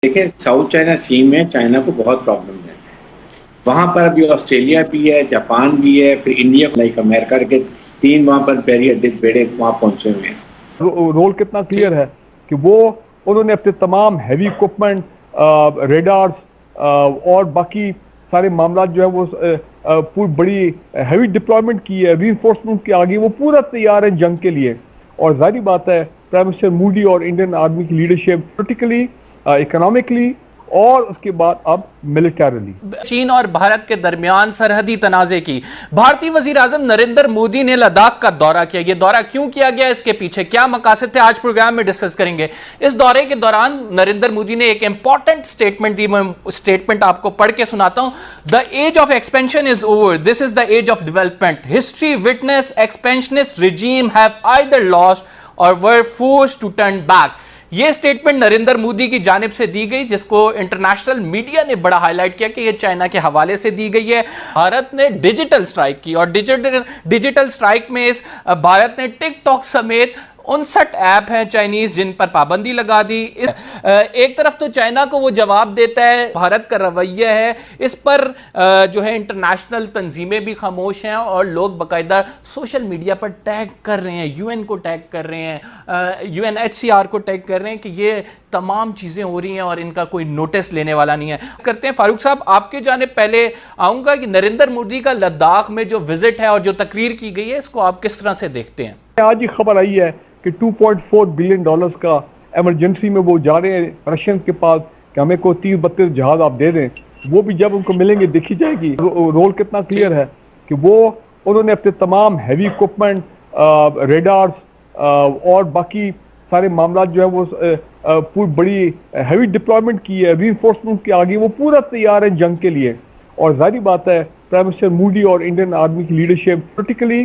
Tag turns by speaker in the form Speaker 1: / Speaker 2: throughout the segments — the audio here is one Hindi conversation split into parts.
Speaker 1: देखिए साउथ चाइना सी में चाइना को बहुत प्रॉब्लम है। वहाँ पर अभी ऑस्ट्रेलिया भी है, जापान भी है, फिर इंडिया लाइक अमेरिका के 3 वहाँ पर बेड़े वहाँ पहुंचे हुए हैं।
Speaker 2: रोल कितना क्लियर है कि वो उन्होंने अपने तमाम हैवी इक्विपमेंट, रेडार्स और बाकी सारे मामला जो है वो पूरी बड़ी हैवी डिप्लॉयमेंट की है, रीइंफोर्समेंट की आगे वो पूरा तैयार है जंग के लिए। और जाहिर बात है प्राइम मिनिस्टर मोदी और इंडियन आर्मी की लीडरशिप पोलिटिकली, इकोनॉमिकली और उसके बाद अब मिलिटरीली।
Speaker 3: चीन और भारत के दरमियान सरहदी तनाजे की भारतीय वजीर आजम नरेंद्र मोदी ने लद्दाख का दौरा किया। यह दौरा क्यों किया गया, इसके पीछे क्या मकासद थे, आज प्रोग्राम में डिस्कस करेंगे। इस दौरे के दौरान नरेंद्र मोदी ने एक इंपॉर्टेंट स्टेटमेंट दी। मैं स्टेटमेंट आपको पढ़ के सुनाता हूं। The age of expansion is over, this is the age of development. History witness expansionist regime have either lost or were forced to turn back. यह स्टेटमेंट नरेंद्र मोदी की जानिब से दी गई, जिसको इंटरनेशनल मीडिया ने बड़ा हाईलाइट किया कि यह चाइना के हवाले से दी गई है। भारत ने डिजिटल स्ट्राइक की और डिजिटल स्ट्राइक में इस भारत ने टिकटॉक समेत 59 ऐप हैं चाइनीज जिन पर पाबंदी लगा दी। एक तरफ तो चाइना को वो जवाब देता है, भारत का रवैया है इस पर जो है इंटरनेशनल तंजीमें भी खामोश हैं और लोग बाकायदा सोशल मीडिया पर टैग कर रहे हैं, यूएन को टैग कर रहे हैं, यूएनएचसीआर को टैग कर रहे हैं कि ये तमाम चीज़ें हो रही हैं और इनका कोई नोटिस लेने वाला नहीं है। करते हैं फारूक साहब, आपके जाने पहले आऊँगा कि नरेंद्र मोदी का लद्दाख में जो विजिट है और जो तकरीर की गई है, इसको आप किस तरह से देखते हैं?
Speaker 2: आज ही खबर आई है कि $2.4 बिलियन का एमरजेंसी में वो जा रहे हैं रशियन के पास कि हमें को 30-32 जहाज आप दे दें। वो भी जब उनको मिलेंगे देखी जाएगी। रोल कितना क्लियर है कि वो उन्होंने अपने तमाम हैवी इक्विपमेंट, रेडार्स और बाकी सारे मामला जो है वो पूरी बड़ी हैवी डिप्लॉयमेंट की है, रीइंफोर्समेंट की आगे वो पूरा तैयार है जंग के लिए। और जाहिर बात है प्राइम मिनिस्टर मोदी और इंडियन आर्मी की लीडरशिप पोलिटिकली,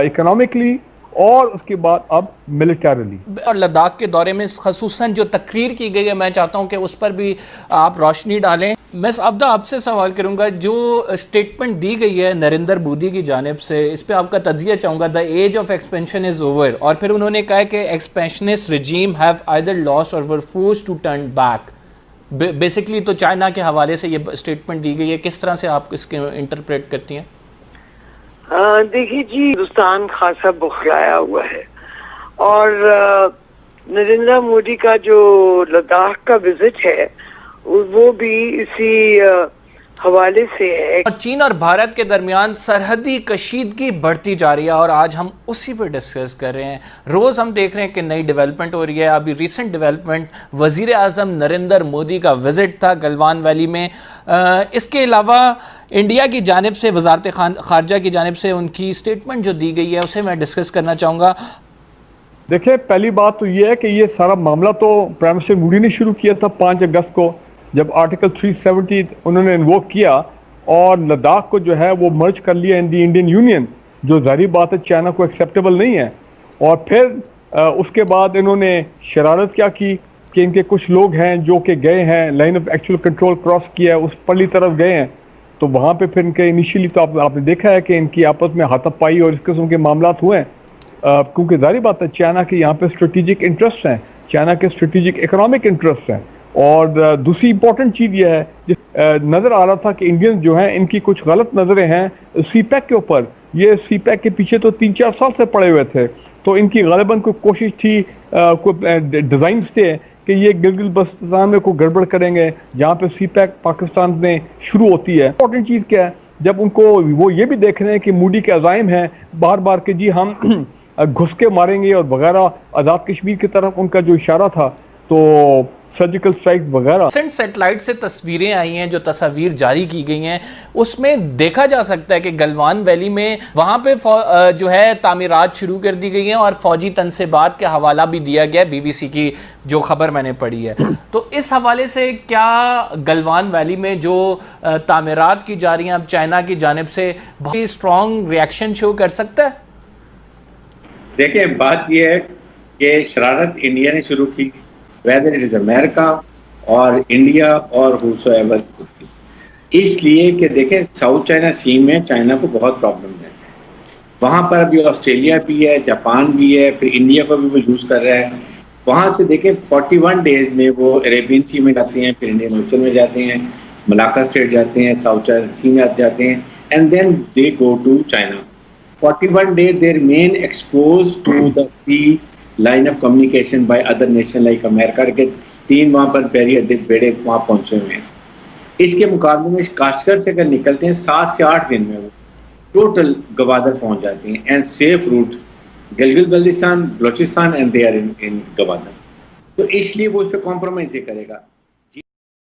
Speaker 2: इकोनॉमिकली और उसके बाद अब मिलिटरीली।
Speaker 3: और लद्दाख के दौरे में खसूसन जो तकरीर की गई है, मैं चाहता हूं कि उस पर भी आप रोशनी डालें। मैं अब्दा आपसे सवाल करूंगा, जो स्टेटमेंट दी गई है नरेंद्र मोदी की जानिब से, इस पर आपका तजिया चाहूँगा। The age of expansion is over, और फिर उन्होंने कहा कि expansionist regime have either lost or were forced to turn back. Basically तो चाइना के हवाले से ये स्टेटमेंट दी गई है, किस तरह से आप इसके इंटरप्रेट करती हैं?
Speaker 4: देखिए जी, हिंदुस्तान खासा बुखलाया हुआ है और नरेंद्र मोदी का जो लद्दाख का विजिट है वो भी इसी हवाले से है।
Speaker 3: और चीन और भारत के दरमियान सरहदी कशीदगी बढ़ती जा रही है और आज हम उसी पर डिस्कस कर रहे हैं। रोज़ हम देख रहे हैं कि नई डेवलपमेंट हो रही है। अभी रिसेंट डेवलपमेंट वज़ीर आज़म नरेंद्र मोदी का विज़िट था गलवान वैली में। इसके अलावा इंडिया की जानिब से, वज़ारत ख़ारजा की जानिब से उनकी स्टेटमेंट जो दी गई है उसे मैं डिस्कस करना चाहूँगा।
Speaker 2: देखिए, पहली बात तो ये है कि ये सारा मामला तो प्राइम मिनिस्टर मोदी ने शुरू किया था 5 अगस्त को, जब आर्टिकल 370 उन्होंने इन्वोक किया और लद्दाख को जो है वो मर्ज कर लिया इन दी इंडियन यूनियन, जो जाहिर बात है चाइना को एक्सेप्टेबल नहीं है। और फिर उसके बाद इन्होंने शरारत क्या की कि इनके कुछ लोग हैं जो कि गए हैं, line of actual control cross किया है, उस पल्ली तरफ गए हैं। तो वहाँ पे फिर इनके इनिशियली तो आपने देखा है कि इनकी आपस में हाथापाई और इस किस्म के मामला हुए हैं, क्योंकि जाहिर बात है चाइना के यहाँ पे स्ट्रेटेजिक इंटरेस्ट हैं, चाइना के स्ट्रेटेजिक इकोनॉमिक इंटरेस्ट हैं। और दूसरी इंपॉर्टेंट चीज़ यह है, नज़र आ रहा था कि इंडियन जो हैं इनकी कुछ गलत नज़रें हैं सीपैक के ऊपर। ये सीपैक के पीछे तो 3-4 साल से पड़े हुए थे, तो इनकी ग़ालिबन कोई कोशिश थी, कोई डिज़ाइन थे कि ये गिलगित बल्तिस्तान में कोई गड़बड़ करेंगे जहाँ पे सीपैक पाकिस्तान में शुरू होती है। इंपॉर्टेंट चीज़ क्या है, जब उनको वो ये भी देख रहे हैं कि मोदी के अज़ाइम हैं बार बार कि जी हम घुस के मारेंगे और वगैरह, आज़ाद कश्मीर की तरफ उनका जो इशारा था, तो सर्जिकल स्ट्राइक वगैरह।
Speaker 3: सैटेलाइट से तस्वीरें आई हैं, जो तस्वीर जारी की गई हैं उसमें देखा जा सकता है कि गलवान वैली में वहाँ पे जो है तामीरात शुरू कर दी गई हैं और फौजी तनसेबात के हवाला भी दिया गया, BBC की जो खबर मैंने पढ़ी है। तो इस हवाले से क्या गलवान वैली में जो तामीरात की जा रही हैं अब चाइना की जानिब से बहुत ही स्ट्रॉन्ग रिएक्शन शो कर सकता है?
Speaker 1: देखिए, बात यह है कि शरारत इंडिया ने शुरू की, वेदर इट इज अमेरिका और इंडिया और हूसोएवर, इसलिए कि देखें साउथ चाइना सी में चाइना को बहुत प्रॉब्लम है। वहाँ पर अभी ऑस्ट्रेलिया भी है, जापान भी है, फिर इंडिया को भी वो यूज़ कर रहा है। वहां से देखें 41 डेज में वो अरेबियन सी में जाते हैं, फिर इंडियन ओशन में जाते हैं, मलाक्का स्ट्रेट जाते हैं, साउथ चाइना सी में जाते हैं, and then they go to China. 41 days they remain exposed to the free line of communication by other nation like America के 3 वहाँ पर बेड़े वहाँ पहुँचे हुए हैं. इसके मुकाबले में काश्तकार से अगर निकलते हैं 7 से 8 दिन में वो टोटल गवादर पहुँच जाती हैं and safe route Gilgit Baltistan, Balochistan and they are in Gwadar. तो इसलिए वो इस पर कॉम्प्रोमाइज करेगा.